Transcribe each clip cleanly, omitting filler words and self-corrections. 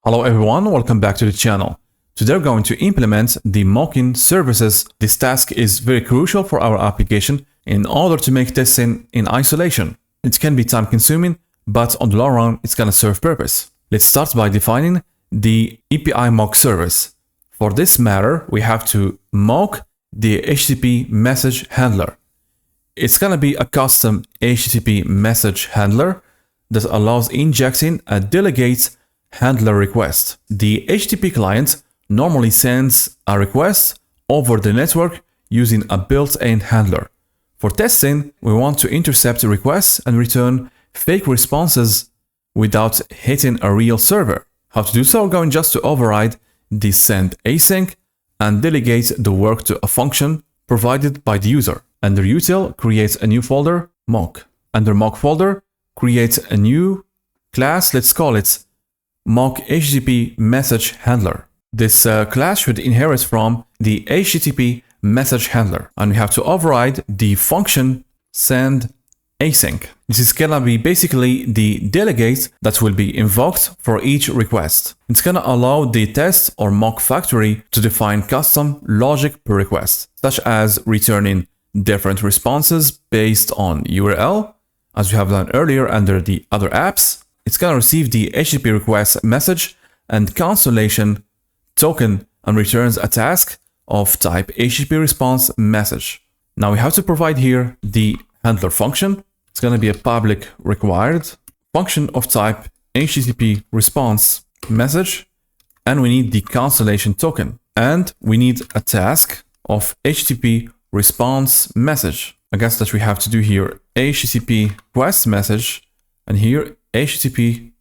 Hello everyone, welcome back to the channel. Today we're going to implement the mocking services. This task is very crucial for our application in order to make testing in isolation. It can be time consuming, but on the long run, it's going to serve purpose. Let's start by defining the API mock service. For this matter, we have to mock the HTTP message handler. It's going to be a custom HTTP message handler that allows injecting a delegate handler request. The HTTP client normally sends a request over the network using a built-in handler. For testing, we want to intercept requests and return fake responses without hitting a real server. How to do so? We're going just to override the send async and delegate the work to a function provided by the user. Under util, create a new folder, mock. Under mock folder, create a new class, let's call it mock HTTP message handler. This class should inherit from the HTTP message handler, and we have to override the function send async. This is gonna be basically the delegate that will be invoked for each request. It's gonna allow the test or mock factory to define custom logic per request, such as returning different responses based on URL, as we have done earlier under the other apps. It's going to receive the HTTP request message and cancellation token and returns a task of type HTTP response message. Now we have to provide here the handler function. It's going to be a public required function of type HTTP response message, and we need the cancellation token, and we need a task of HTTP response message. I guess that we have to do here HTTP request message and here HTTP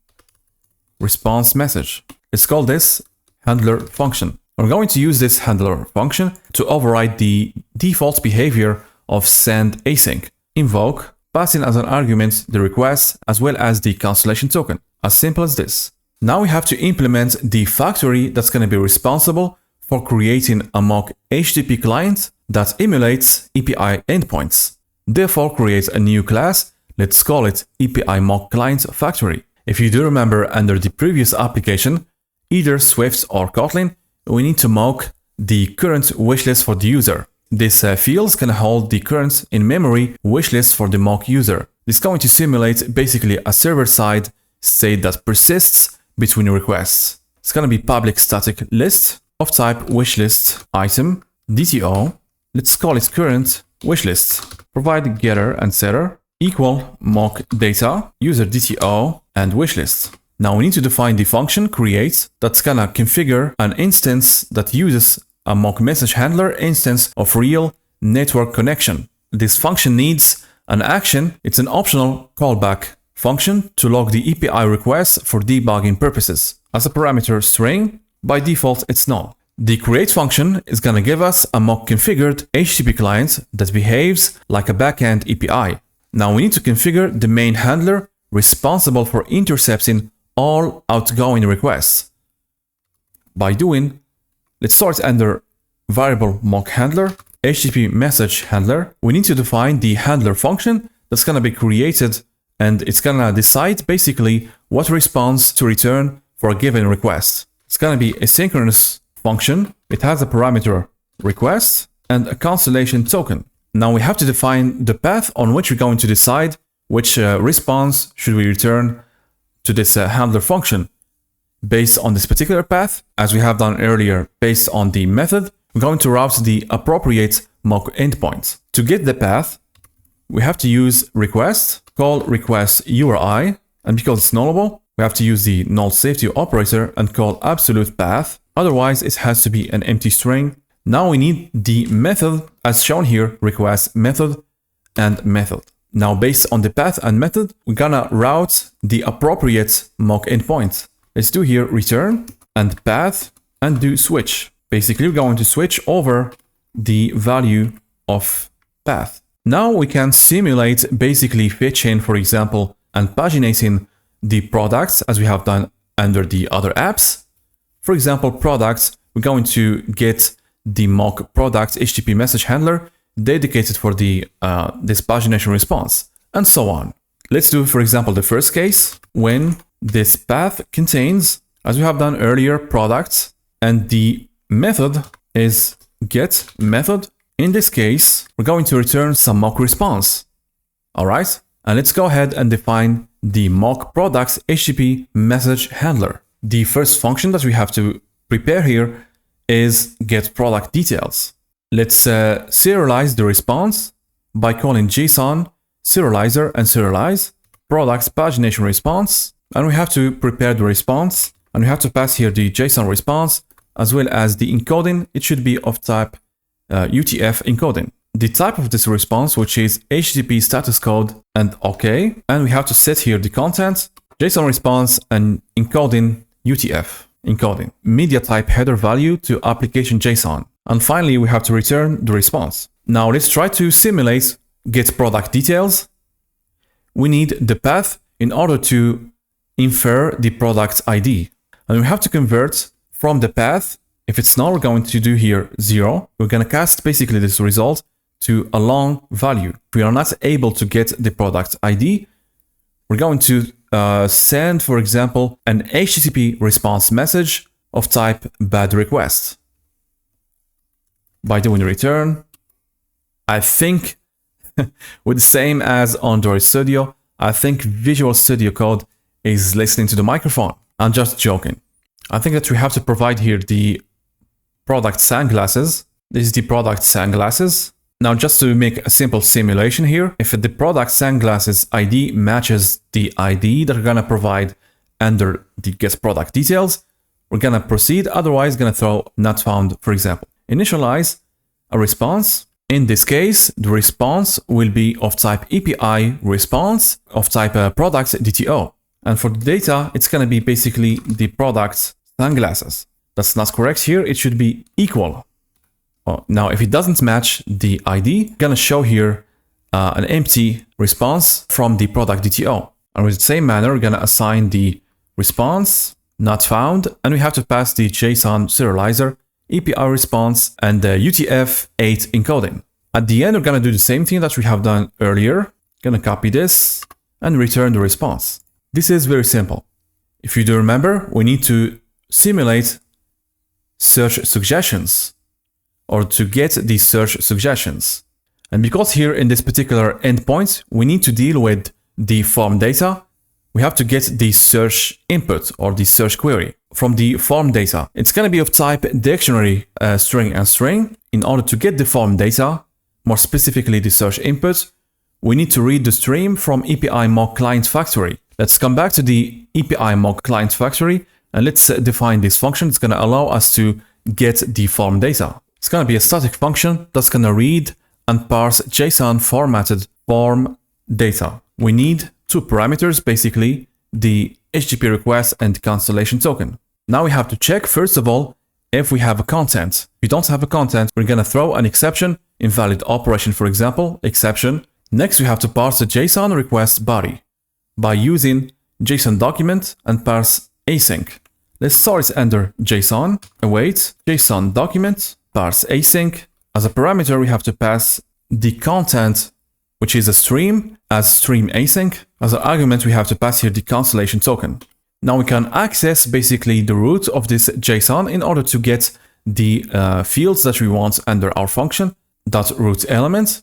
response message. Let's call this handler function. We're going to use this handler function to override the default behavior of send async. Invoke, passing as an argument the request as well as the cancellation token. As simple as this. Now we have to implement the factory that's going to be responsible for creating a mock HTTP client that emulates API endpoints. Therefore, create a new class. Let's call it API mock client factory. If you do remember under the previous application, either Swift or Kotlin, we need to mock the current wishlist for the user. This field can hold the current in-memory wishlist for the mock user. This is going to simulate basically a server-side state that persists between requests. It's going to be public static list of type wishlist item DTO. Let's call it current wishlist. Provide getter and setter equal mock data user DTO and wishlist. Now we need to define the function create that's gonna configure an instance that uses a mock message handler instance of real network connection. This function needs an action. It's an optional callback function to log the API request for debugging purposes. As a parameter string, by default it's null. The create function is gonna give us a mock configured HTTP client that behaves like a backend API. Now we need to configure the main handler responsible for intercepting all outgoing requests. By doing, let's start under variable mock handler, HTTP message handler. We need to define the handler function that's going to be created, and it's going to decide basically what response to return for a given request. It's going to be a synchronous function. It has a parameter request and a cancellation token. Now we have to define the path on which we're going to decide which response should we return to this handler function. Based on this particular path, as we have done earlier, based on the method, we're going to route the appropriate mock endpoint. To get the path, we have to use request, call request URI, and because it's nullable, we have to use the null safety operator and call absolute path. Otherwise, it has to be an empty string. Now we need the method as shown here, request method and method. Now based on the path and method, we're gonna route the appropriate mock endpoint. Let's do here return and path and do switch. Basically, we're going to switch over the value of path. Now we can simulate basically fetching, for example, and paginating the products as we have done under the other apps. For example, products, we're going to get the mock product HTTP message handler dedicated for the this pagination response, and so on. Let's do, for example, the first case when this path contains as we have done earlier, products, and the method is get method. In this case, we're going to return some mock response. All right, and let's go ahead and define the mock products HTTP message handler. The first function that we have to prepare here is get product details. Let's serialize the response by calling JSON serializer and serialize products pagination response. And we have to prepare the response, and we have to pass here the JSON response as well as the encoding. It should be of type UTF encoding. The type of this response, which is HTTP status code and OK. And we have to set here the content, JSON response and encoding UTF encoding, media type header value to application JSON. And finally, we have to return the response. Now let's try to simulate get product details. We need the path in order to infer the product ID. And we have to convert from the path. If it's null, we're going to do here 0. We're going to cast basically this result to a long value. If we are not able to get the product ID, we're going to send, for example, an HTTP response message of type bad request. By doing return, I think with the same as on Android Studio, I think Visual Studio Code is listening to the microphone. I'm just joking. I think that we have to provide here the product sunglasses. This is the product sunglasses. Now, just to make a simple simulation here, if the product sunglasses ID matches the ID that we're going to provide under the get product details, we're going to proceed. Otherwise, going to throw not found, for example. Initialize a response. In this case, the response will be of type API response of type products DTO. And for the data, it's going to be basically the products sunglasses. That's not correct here. It should be equal. Now, if it doesn't match the ID, I'm going to show here an empty response from the product DTO. And with the same manner, we're going to assign the response not found, and we have to pass the JSON serializer, API response, and the UTF-8 encoding. At the end, we're going to do the same thing that we have done earlier. Going to copy this and return the response. This is very simple. If you do remember, we need to simulate search suggestions or to get these search suggestions. And because here in this particular endpoint, we need to deal with the form data, we have to get the search input or the search query from the form data. It's going to be of type dictionary string and string. In order to get the form data, more specifically the search input, we need to read the stream from API mock client factory. Let's come back to the API mock client factory and let's define this function. It's going to allow us to get the form data. It's going to be a static function that's going to read and parse JSON formatted form data. We need two parameters, basically the HTTP request and the cancellation token. Now we have to check, first of all, if we have a content. If we don't have a content, we're going to throw an exception, invalid operation, for example, exception. Next, we have to parse the JSON request body by using JSON document and parse async. Let's store it under JSON, await, JSON document, parse async. As a parameter, we have to pass the content, which is a stream, as stream async. As an argument, we have to pass here the cancellation token. Now we can access basically the root of this JSON in order to get the fields that we want under our function, dot root element.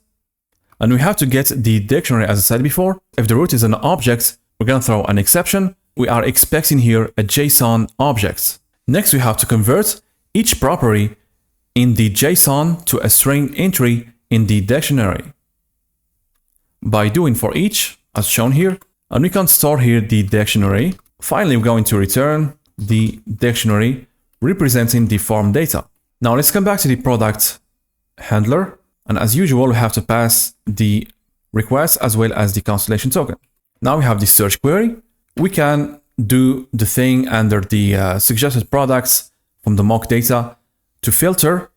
And we have to get the dictionary, as I said before. If the root is an object, we're going to throw an exception. We are expecting here a JSON object. Next, we have to convert each property in the JSON to a string entry in the dictionary by doing for each, as shown here. And we can store here the dictionary. Finally, we're going to return the dictionary representing the form data. Now let's come back to the product handler. And as usual, we have to pass the request as well as the cancellation token. Now we have the search query. We can do the thing under the suggested products from the mock data to filter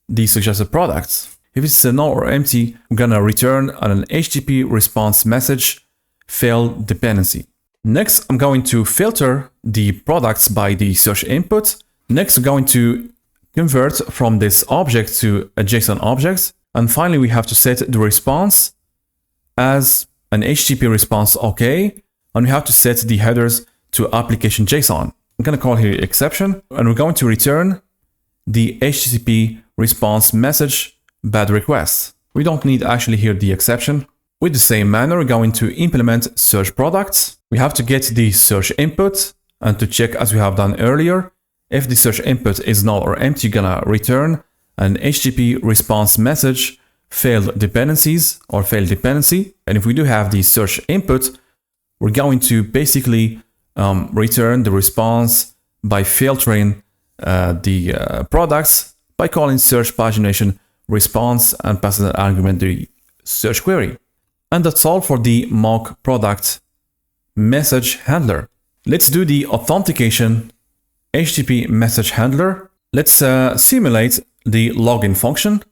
the suggested products. If it's null or empty, we're going to return an HTTP response message failed dependency. Next, I'm going to filter the products by the search input. Next, we're going to convert from this object to a JSON object. And finally, we have to set the response as an HTTP response OK. And we have to set the headers to application JSON. I'm going to call here exception, and we're going to return the HTTP response message bad request. We don't need actually here the exception. With the same manner, we're going to implement search products. We have to get the search input and to check, as we have done earlier, if the search input is null or empty, you're gonna return an HTTP response message failed dependencies or failed dependency. And if we do have the search input, we're going to basically return the response by filtering the products by calling search pagination response and passing an argument the search query. And that's all for the mock product message handler. Let's do the authentication HTTP message handler. Let's simulate the login function.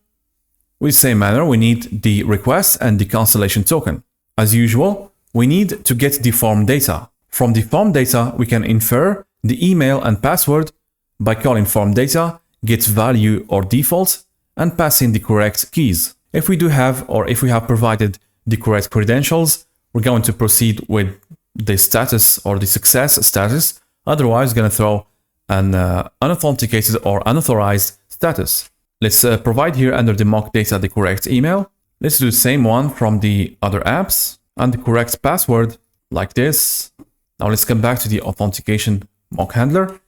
With the same manner, we need the request and the cancellation token. As usual, we need to get the form data. From the form data, we can infer the email and password by calling form data, get value or default, and pass in the correct keys. If we do have, or if we have provided the correct credentials, we're going to proceed with the status or the success status. Otherwise, it's going to throw an unauthenticated or unauthorized status. Let's provide here under the mock data the correct email. Let's do the same one from the other apps and the correct password like this. Now let's come back to the authentication mock handler.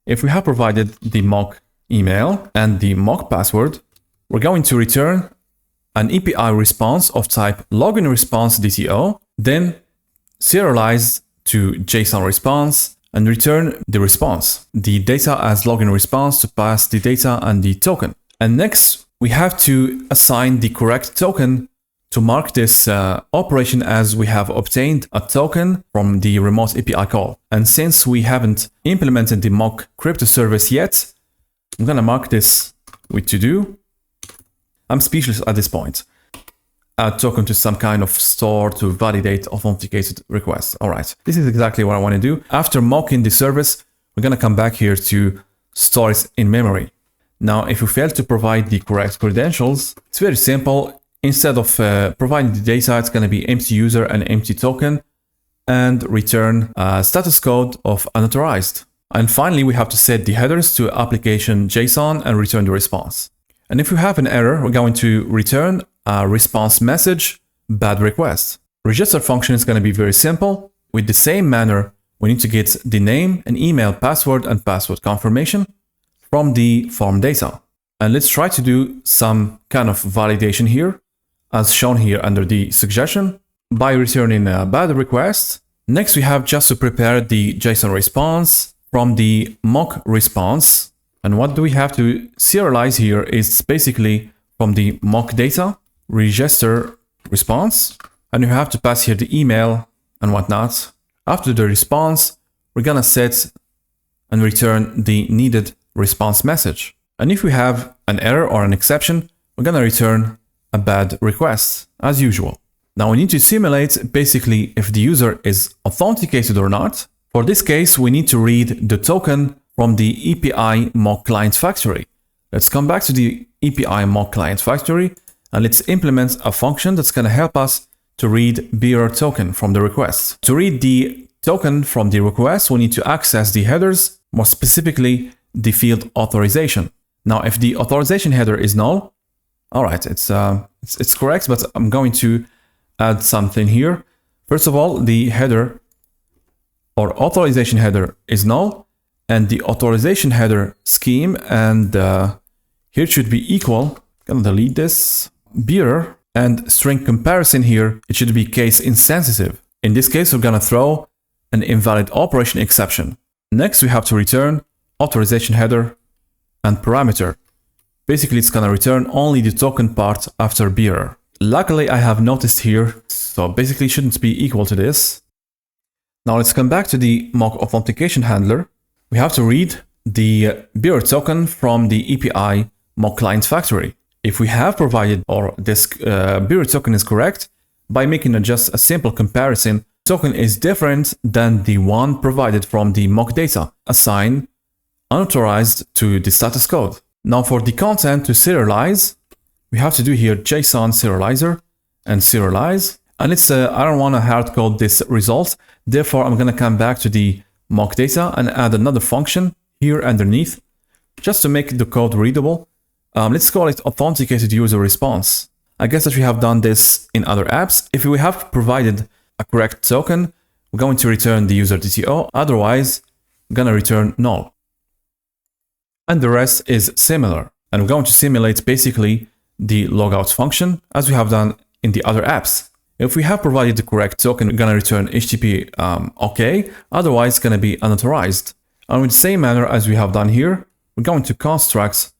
If we have provided the mock email and the mock password, we're going to return an API response of type login response DTO, then serialize to JSON response and return the response, the data as login response to pass the data and the token. And next, we have to assign the correct token to mark this operation as we have obtained a token from the remote API call. And since we haven't implemented the mock crypto service yet, I'm going to mark this with to do. I'm speechless at this point. Add token to some kind of store to validate authenticated requests. All right, this is exactly what I want to do. After mocking the service, we're going to come back here to store it in memory. Now, if you fail to provide the correct credentials, it's very simple. Instead of providing the data, it's going to be empty user and empty token and return a status code of unauthorized. And finally, we have to set the headers to application JSON and return the response. And if you have an error, we're going to return a response message, bad request. Register function is going to be very simple. With the same manner, we need to get the name, an email, password, and password confirmation from the form data. And let's try to do some kind of validation here, as shown here under the suggestion, by returning a bad request. Next, we have just to prepare the JSON response from the mock response. And what do we have to serialize here is basically from the mock data, register response, and you have to pass here the email and whatnot. After the response, we're gonna set and return the needed response message. And if we have an error or an exception, we're gonna return a bad request as usual. Now we need to simulate basically if the user is authenticated or not. For this case, we need to read the token from the API mock client factory. Let's come back to the API mock client factory and let's implement a function that's going to help us to read bearer token from the request. To read the token from the request, we need to access the headers, more specifically the field authorization. Now, if the authorization header is null, all right, it's correct, but I'm going to add something here. First of all, the header or authorization header is null, and the authorization header scheme, and here it should be equal. I'm gonna delete this bearer, and string comparison here, it should be case insensitive. In this case, we're gonna throw an invalid operation exception. Next, we have to return authorization header and parameter. Basically, it's gonna return only the token part after bearer. Luckily, I have noticed here, so basically it shouldn't be equal to this. Now let's come back to the mock authentication handler. We have to read the bearer token from the API mock client factory. If we have provided, or this bearer token is correct, by making just a simple comparison, token is different than the one provided from the mock data, assigned unauthorized to the status code. Now for the content to serialize, we have to do here JSON serializer and serialize. And it's I don't want to hard code this result. Therefore, I'm going to come back to the mock data and add another function here underneath just to make the code readable. Let's call it authenticated user response. I guess that we have done this in other apps. If we have provided a correct token, we're going to return the user DTO. Otherwise, we're going to return null. And the rest is similar. And we're going to simulate basically the logout function as we have done in the other apps. If we have provided the correct token, we're going to return HTTP OK. Otherwise, it's going to be unauthorized. And in the same manner as we have done here, we're going to construct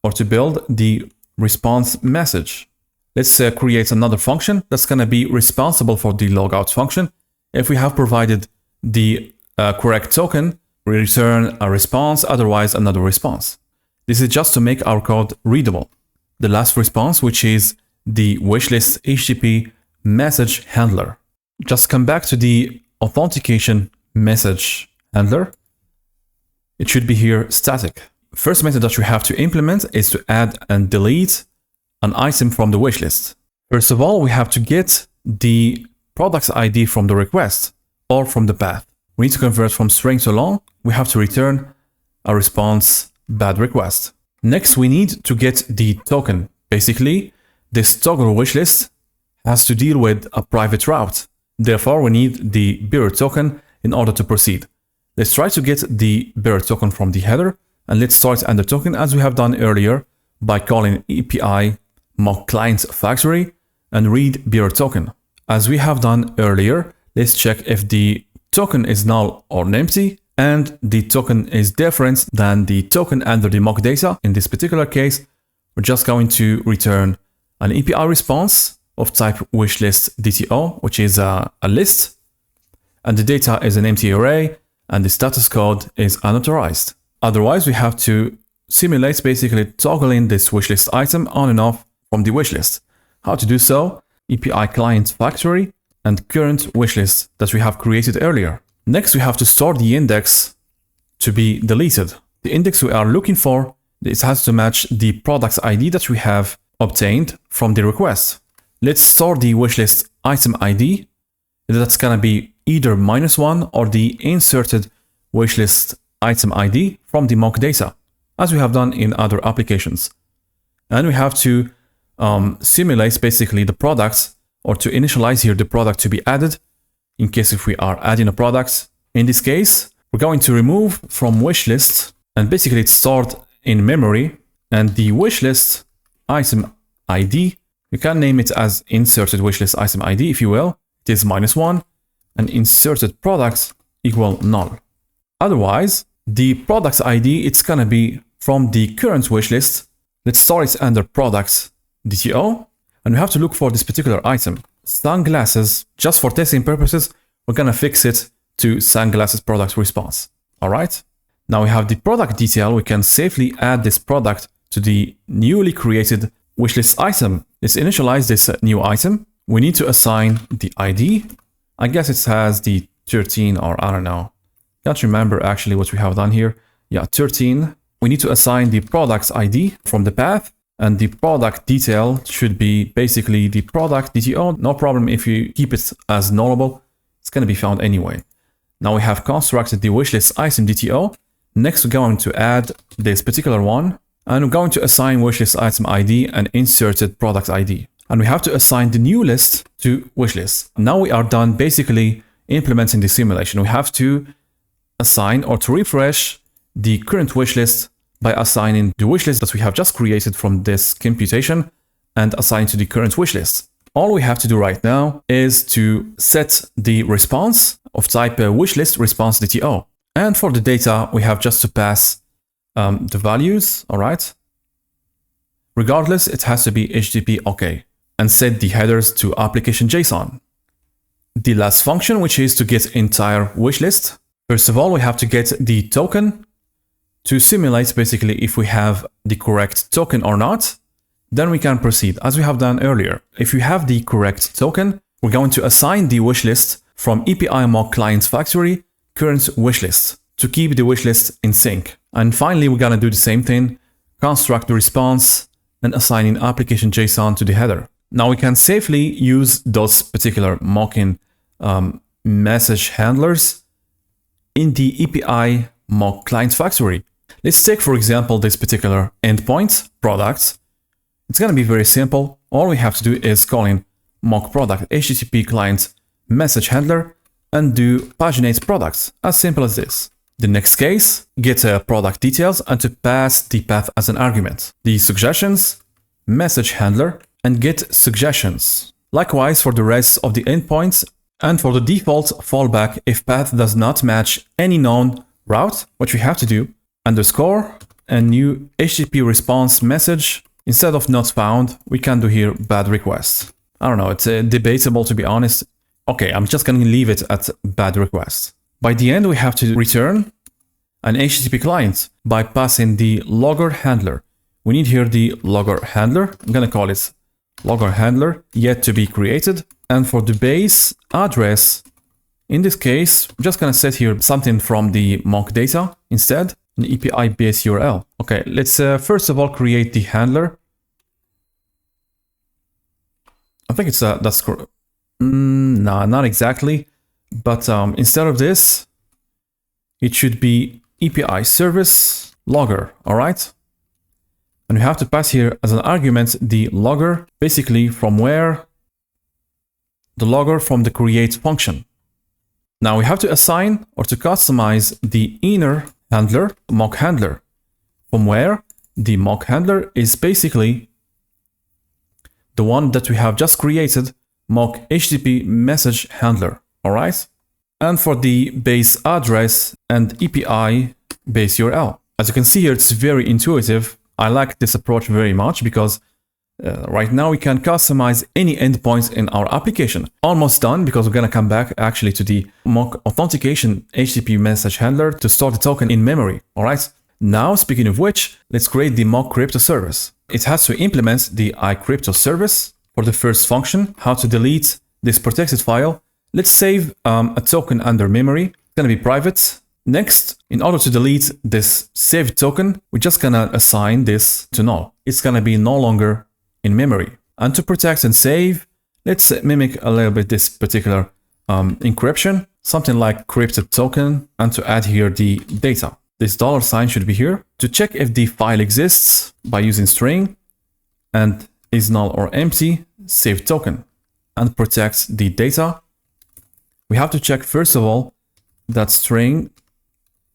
or to build the response message. Let's create another function that's going to be responsible for the logout function. If we have provided the correct token, we return a response, otherwise another response. This is just to make our code readable. The last response, which is the wishlist HTTP message handler. Just come back to the authentication message handler. It should be here static. First method that we have to implement is to add and delete an item from the wishlist. First of all, we have to get the product's ID from the request or from the path. We need to convert from string to long. We have to return a response bad request. Next, we need to get the token. Basically, this toggle wishlist has to deal with a private route. Therefore, we need the bearer token in order to proceed. Let's try to get the bearer token from the header, and let's start under token as we have done earlier by calling API mock client factory and read bearer token. As we have done earlier, let's check if the token is null or empty and the token is different than the token under the mock data. In this particular case, we're just going to return an API response of type wishlist DTO, which is a list, and the data is an empty array, and the status code is unauthorized. Otherwise, we have to simulate basically toggling this wishlist item on and off from the wishlist. How to do so? API client factory and current wishlist that we have created earlier. Next, we have to store the index to be deleted. The index we are looking for, it has to match the product's ID that we have obtained from the request. Let's store the wishlist item ID. That's going to be either -1 or the inserted wishlist item ID from the mock data, as we have done in other applications. And we have to simulate basically the products, or to initialize here the product to be added in case if we are adding a product. In this case, we're going to remove from wishlist, and basically it's stored in memory, and the wishlist item ID, you can name it as inserted wishlist item ID if you will. It is -1 and inserted product equal null. Otherwise, the product's ID, it's gonna be from the current wishlist. Let's store it under products DTO, and we have to look for this particular item. Sunglasses, just for testing purposes, we're gonna fix it to sunglasses product response. All right. Now we have the product detail. We can safely add this product to the newly created wishlist item. Let's initialize this new item. We need to assign the ID. I guess it has the 13, or I don't know. Can't remember actually what we have done here. Yeah, 13. We need to assign the product's ID from the path, and the product detail should be basically the product DTO. No problem if you keep it as nullable. It's going to be found anyway. Now we have constructed the wishlist item DTO. Next, we're going to add this particular one, and we're going to assign wishlist item ID and inserted product ID. And we have to assign the new list to wishlist. Now we are done basically implementing the simulation. We have to assign or to refresh the current wishlist by assigning the wishlist that we have just created from this computation and assign to the current wishlist. All we have to do right now is to set the response of type wishlist response DTO. And for the data, we have just to pass the values, all right? Regardless, it has to be HTTP OK, and set the headers to application JSON. The last function, which is to get entire wishlist. First of all, we have to get the token to simulate basically if we have the correct token or not. Then we can proceed as we have done earlier. If you have the correct token, we're going to assign the wishlist from API mock client factory current wishlist to keep the wishlist in sync. And finally, we're going to do the same thing, construct the response and assigning application JSON to the header. Now we can safely use those particular mocking message handlers in the API mock client factory. Let's take, for example, this particular endpoint product. It's going to be very simple. All we have to do is call in mock product HTTP client message handler and do paginate products. As simple as this. The next case, get product details and to pass the path as an argument. The suggestions, message handler, and get suggestions. Likewise for the rest of the endpoints and for the default fallback if path does not match any known route, what we have to do, underscore a new HTTP response message. Instead of not found, we can do here bad request. I don't know, it's debatable to be honest. Okay, I'm just going to leave it at bad request. By the end, we have to return an HTTP client by passing the logger handler. We need here the logger handler. I'm going to call it logger handler yet to be created. And for the base address, in this case, I'm just going to set here something from the mock data instead, an API base URL. Okay, let's first of all create the handler. I think it's that's correct. No, not exactly. But instead of this, it should be API service logger. All right. And we have to pass here as an argument the logger, basically from where the logger from the create function. Now we have to assign or to customize the inner handler, mock handler, from where the mock handler is basically the one that we have just created, mock HTTP message handler. All right. And for the base address and API base URL. As you can see here, it's very intuitive. I like this approach very much because right now we can customize any endpoints in our application. Almost done because we're going to come back actually to the mock authentication HTTP message handler to store the token in memory. All right. Now, speaking of which, let's create the mock crypto service. It has to implement the iCrypto service for the first function, how to delete this protected file. Let's save a token under memory. It's going to be private. Next, in order to delete this saved token, we're just going to assign this to null. It's going to be no longer in memory. And to protect and save, let's mimic a little bit this particular encryption, something like crypto token, and to add here the data. This $sign should be here. To check if the file exists by using string and is null or empty, save token, and protects the data. We have to check first of all that string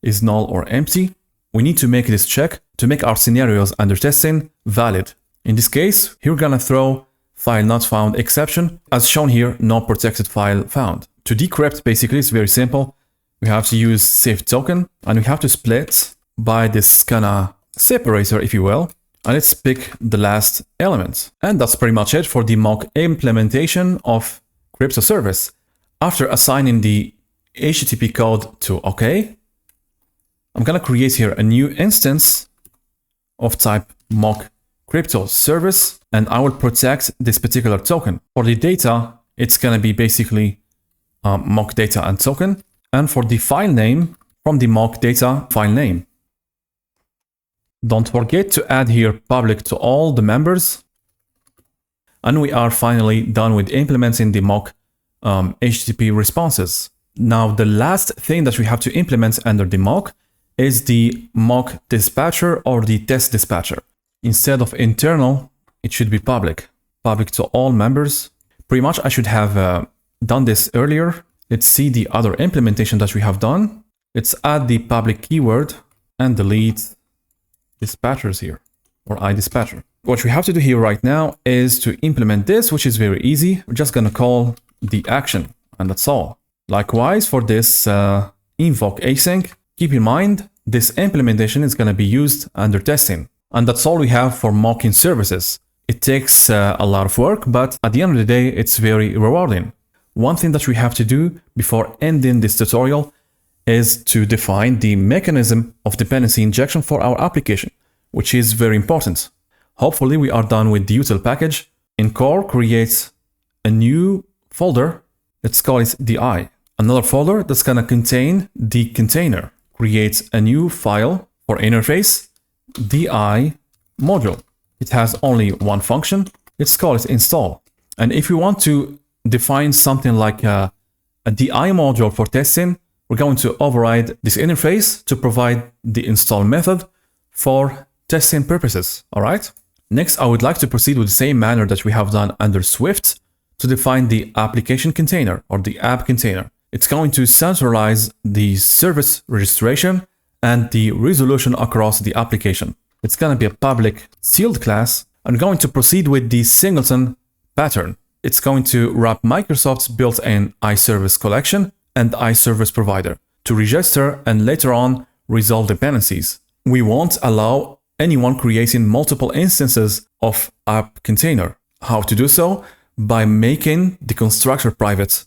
is null or empty. We need to make this check to make our scenarios under testing valid. In this case, here we're gonna throw file not found exception. As shown here, no protected file found. To decrypt, basically, it's very simple. We have to use save token and we have to split by this kind of separator, if you will. And let's pick the last element. And that's pretty much it for the mock implementation of crypto service. After assigning the HTTP code to OK, I'm going to create here a new instance of type mock crypto service, and I will protect this particular token. For the data, it's going to be basically mock data and token. And for the file name, from the mock data file name. Don't forget to add here public to all the members. And we are finally done with implementing the mock HTTP responses. Now, the last thing that we have to implement under the mock is the mock dispatcher or the test dispatcher. Instead of internal, it should be public to all members. Pretty much I should have done this earlier. Let's see the other implementation that we have done. Let's add the public keyword and delete dispatchers here, or iDispatcher. What we have to do here right now is to implement this, which is very easy. We're just going to call the action, and that's all. Likewise, for this invoke async, keep in mind, this implementation is going to be used under testing. And that's all we have for mocking services. It takes a lot of work, but at the end of the day, it's very rewarding. One thing that we have to do before ending this tutorial is to define the mechanism of dependency injection for our application, which is very important. Hopefully we are done with the util package. In core, create a new folder. Let's call it di. Another folder that's going to contain the container. Create a new file for interface, di module. It has only one function. Let's call it install. And if you want to define something like a di module for testing, we're going to override this interface to provide the install method for testing purposes, all right? Next, I would like to proceed with the same manner that we have done under Swift to define the application container or the app container. It's going to centralize the service registration and the resolution across the application. It's going to be a public sealed class. I'm going to proceed with the singleton pattern. It's going to wrap Microsoft's built-in iService collection and iService provider to register and later on resolve dependencies. We won't allow anyone creating multiple instances of app container. How to do so? By making the constructor private,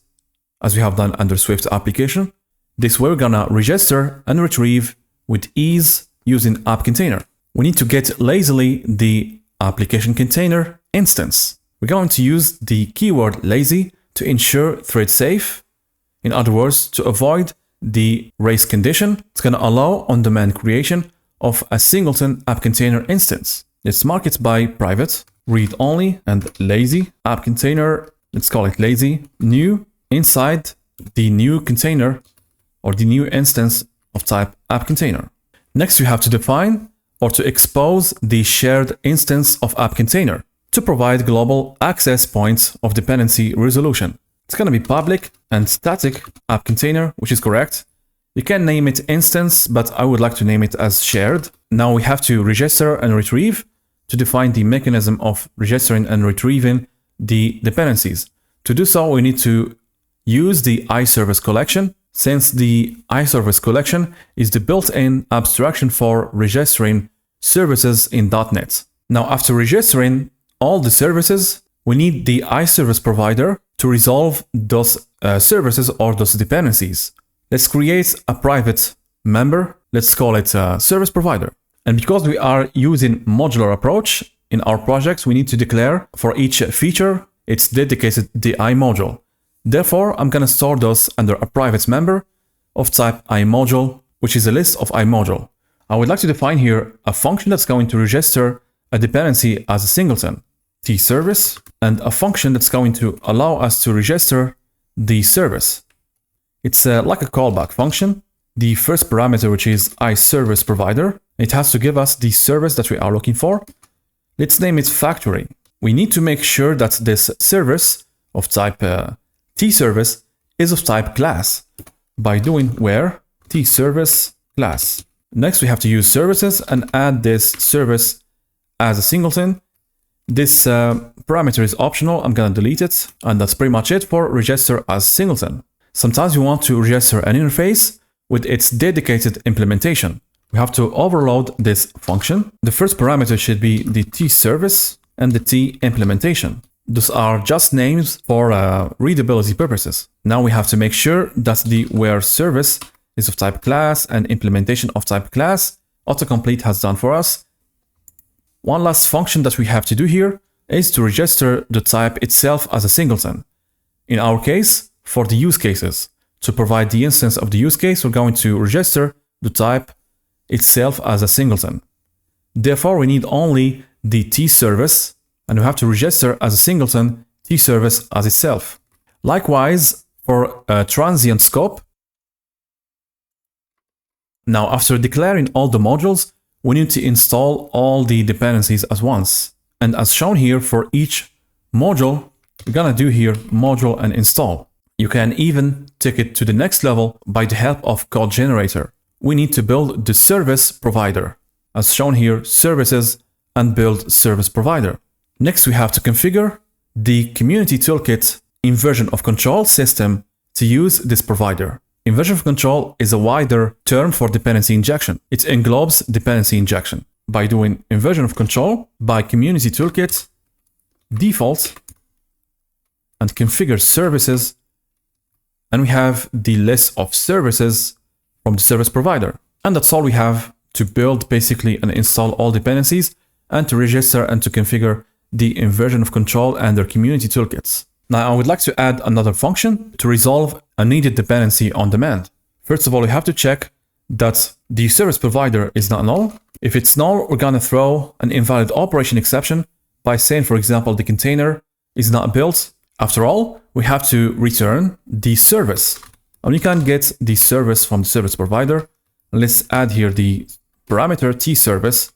as we have done under Swift application. This way we're gonna register and retrieve with ease using app container. We need to get lazily the application container instance. We're going to use the keyword lazy to ensure thread safe. In other words, to avoid the race condition, it's going to allow on-demand creation of a singleton app container instance. Let's mark it by private, read only, and lazy app container. Let's call it lazy new inside the new container or the new instance of type app container. Next, you have to define or to expose the shared instance of app container to provide global access points of dependency resolution. It's going to be public and static app container, which is correct. You can name it instance, but I would like to name it as shared. Now we have to register and retrieve to define the mechanism of registering and retrieving the dependencies. To do so, we need to use the iService collection, since the iService collection is the built-in abstraction for registering services in .NET. Now, after registering all the services, we need the iService provider to resolve those services or those dependencies. Let's create a private member. Let's call it service provider. And because we are using modular approach in our projects, we need to declare for each feature its dedicated DI module. Therefore, I'm going to store those under a private member of type iModule, which is a list of iModule. I would like to define here a function that's going to register a dependency as a singleton, t-service, and a function that's going to allow us to register the service. It's like a callback function. The first parameter, which is iService provider, it has to give us the service that we are looking for. Let's name it factory. We need to make sure that this service of type t-service is of type class by doing where t-service class. Next, we have to use services and add this service as a singleton. This parameter is optional. I'm going to delete it. And that's pretty much it for register as singleton. Sometimes we want to register an interface with its dedicated implementation. We have to overload this function. The first parameter should be the t-service and the t-implementation. Those are just names for readability purposes. Now we have to make sure that the where service is of type class and implementation of type class autocomplete has done for us. One last function that we have to do here is to register the type itself as a singleton. In our case, for the use cases, to provide the instance of the use case, we're going to register the type itself as a singleton. Therefore, we need only the t-service, and we have to register as a singleton t-service as itself. Likewise, for a transient scope, now after declaring all the modules, we need to install all the dependencies at once. And as shown here, for each module, we're gonna do here module and install. You can even take it to the next level by the help of code generator. We need to build the service provider. As shown here, services and build service provider. Next, we have to configure the community toolkit inversion of control system to use this provider. Inversion of control is a wider term for dependency injection. It englobes dependency injection. By doing inversion of control by community toolkit, default, and configure services, and we have the list of services from the service provider. And that's all we have to build basically and install all dependencies and to register and to configure the inversion of control and their community toolkits. Now I would like to add another function to resolve a needed dependency on demand. First of all, we have to check that the service provider is not null. If it's null, we're gonna throw an invalid operation exception by saying, for example, the container is not built. After all, we have to return the service. And we can get the service from the service provider. Let's add here the parameter t service,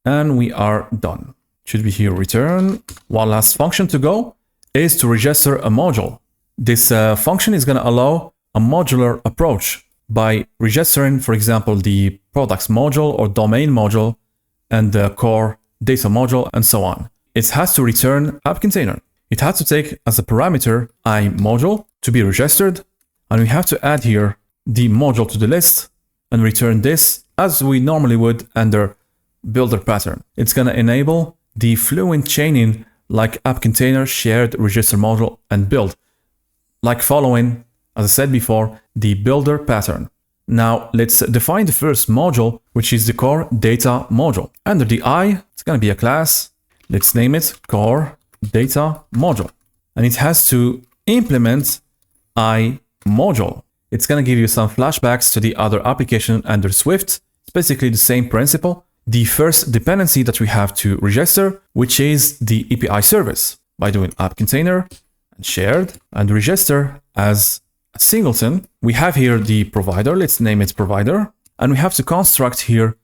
and we are done. Should be here return. One last function to go is to register a module. This function is going to allow a modular approach by registering, for example, the products module or domain module and the core data module and so on. It has to return app container. It has to take as a parameter I module to be registered, and we have to add here the module to the list and return this as we normally would under builder pattern. It's going to enable the fluent chaining like app container, shared register module, and build, like following, as I said before, the builder pattern. Now let's define the first module, which is the core data module. Under the I, it's going to be a class. Let's name it core data module. And it has to implement I module. It's going to give you some flashbacks to the other application under Swift. It's basically the same principle. The first dependency that we have to register, which is the API service, by doing app container and shared and register as a singleton. We have here the provider. Let's name it provider. And we have to construct here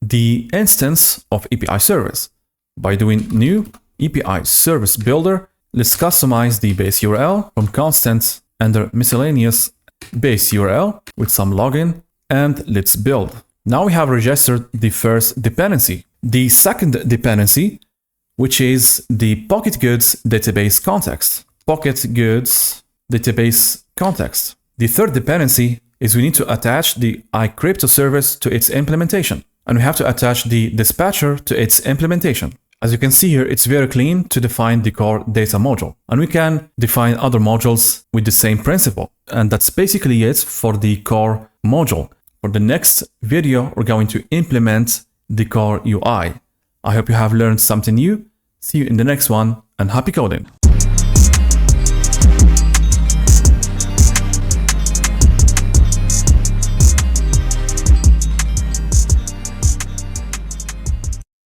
the instance of API service by doing new API service builder. Let's customize the base URL from constant under miscellaneous base URL with some login, and let's build. Now we have registered the first dependency. The second dependency, which is the Pocket Goods database context. Pocket Goods database context. The third dependency is we need to attach the iCrypto service to its implementation, and we have to attach the dispatcher to its implementation. As you can see here, it's very clean to define the core data module, and we can define other modules with the same principle. And that's basically it for the core module. For the next video, we're going to implement the core UI. I hope you have learned something new. See you in the next one, and happy coding.